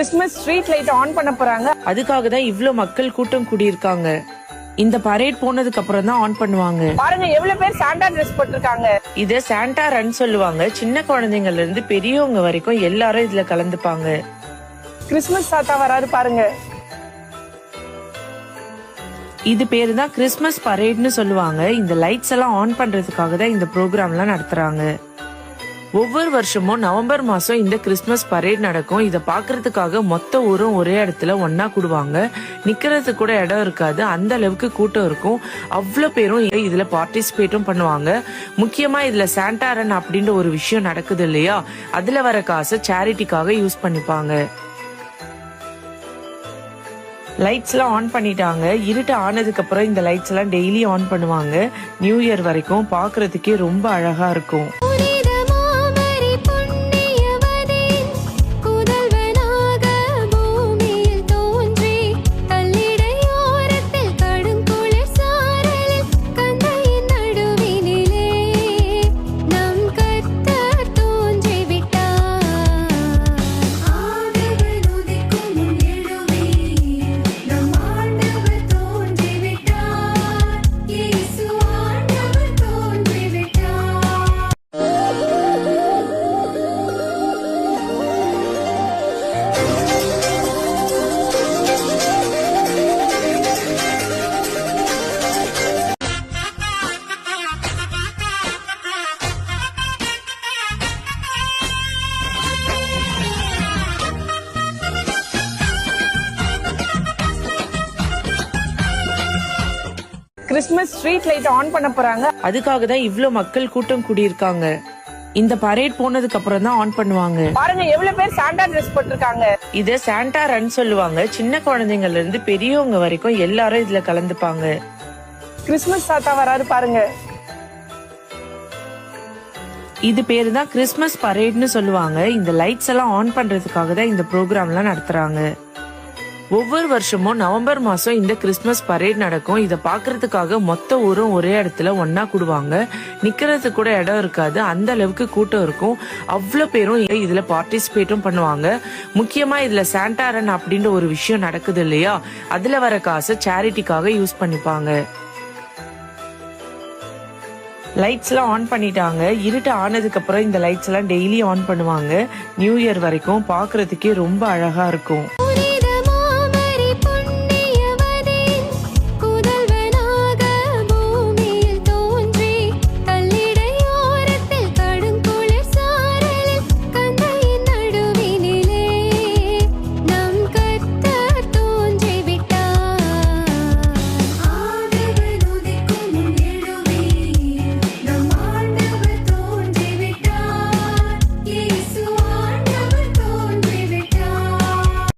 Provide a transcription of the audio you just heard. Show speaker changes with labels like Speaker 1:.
Speaker 1: Christmas street light on பண்ண போறாங்க.
Speaker 2: அதுக்காக தான் இவ்ளோ மக்கள் கூட்டம் கூடியிருக்காங்க. இந்த பரேட் போனதுக்கு அப்புறம் தான் ஆன் பண்ணுவாங்க.
Speaker 1: பாருங்க எவ்வளவு பேர் சாண்டா ட்ரெஸ் போட்டிருக்காங்க.
Speaker 2: இத சாண்டா ரன் சொல்லுவாங்க. சின்ன குழந்தைங்கள்ல இருந்து பெரியவங்க வரைக்கும் எல்லாரும் இதுல கலந்துப்பாங்க.
Speaker 1: கிறிஸ்துமஸ் தாத்தா வராரு பாருங்க.
Speaker 2: இது பேரு தான் கிறிஸ்துமஸ் பரேட்னு சொல்லுவாங்க. இந்த லைட்ஸ் எல்லாம் ஆன் பண்றதுக்காக தான் இந்த ப்ரோக்ராம்லாம் நடத்துறாங்க. ஒவ்வொரு வருஷமும் நவம்பர் மாசம் இந்த கிறிஸ்துமஸ் பரேட் நடக்கும். இத பாக்குறதுக்காக மொத்த ஊரும் ஒரே இடத்துல ஒன்னா கூடுவாங்க. நிக்கிறதுக்கு கூட இடம் இருக்காது, அந்த அளவுக்கு கூட்டம் இருக்கும். அவ்வளவு பேரும் இதுல பார்ட்டிசிபேட்டும் பண்ணுவாங்க. முக்கியமா இதுல சாண்டா ரன் அப்படின்ற ஒரு விஷயம் நடக்குது இல்லையா, அதுல வர காசை சேரிட்டிக்காக யூஸ் பண்ணிப்பாங்க. லைட்ஸ் எல்லாம் ஆன் பண்ணிட்டாங்க. இருட்டு ஆனதுக்கு அப்புறம் இந்த லைட்ஸ் எல்லாம் டெய்லி ஆன் பண்ணுவாங்க. நியூ இயர் வரைக்கும் பாக்குறதுக்கே ரொம்ப அழகா இருக்கும்.
Speaker 1: கிறிஸ்துமஸ் ஸ்ட்ரீட் லைட் ஆன் பண்ண போறாங்க.
Speaker 2: அதுக்காக தான் இவ்ளோ மக்கள் கூட்டம் கூடியிருக்காங்க. இந்த பரேட் போனதுக்கு அப்புறம் தான் ஆன் பண்ணுவாங்க.
Speaker 1: பாருங்க எவ்வளவு பேர் சாண்டா ட்ரெஸ் போட்டிருக்காங்க.
Speaker 2: இத சாண்டா ரன் சொல்லுவாங்க. சின்ன குழந்தைங்கள்ல இருந்து பெரியவங்க வரைக்கும் எல்லாரும் இதுல கலந்துப்பாங்க.
Speaker 1: கிறிஸ்துமஸ் தாத்தா வராரு பாருங்க.
Speaker 2: இது பேரு தான் கிறிஸ்துமஸ் பரேட்னு சொல்லுவாங்க. இந்த லைட்ஸ் எல்லாம் ஆன் பண்றதுக்காக தான் இந்த ப்ரோக்ராம்லாம் நடத்துறாங்க. ஒவ்வொரு வருஷமும் நவம்பர் மாசம் இந்த கிறிஸ்துமஸ் பரேட் நடக்கும். இத பாக்குறதுக்காக மொத்த ஊரும் ஒரே இடத்துல ஒன்னா கூடுவாங்க. நிக்கிறதுக்கு கூட இடம் இருக்காது, அந்த அளவுக்கு கூட்டம் இருக்கும். அவ்வளவு பேரும் இதுல பார்ட்டிசிபேட்டும் பண்ணுவாங்க. முக்கியமா இதுல சாண்டா ரன் அப்படின்ற ஒரு விஷயம் நடக்குது இல்லையா, அதுல வர காசை சேரிட்டிக்காக யூஸ் பண்ணிப்பாங்க. லைட்ஸ் எல்லாம் ஆன் பண்ணிட்டாங்க. இருட்டு ஆனதுக்கு அப்புறம் இந்த லைட்ஸ் எல்லாம் டெய்லி ஆன் பண்ணுவாங்க. நியூ இயர் வரைக்கும் பாக்குறதுக்கே ரொம்ப அழகா இருக்கும்.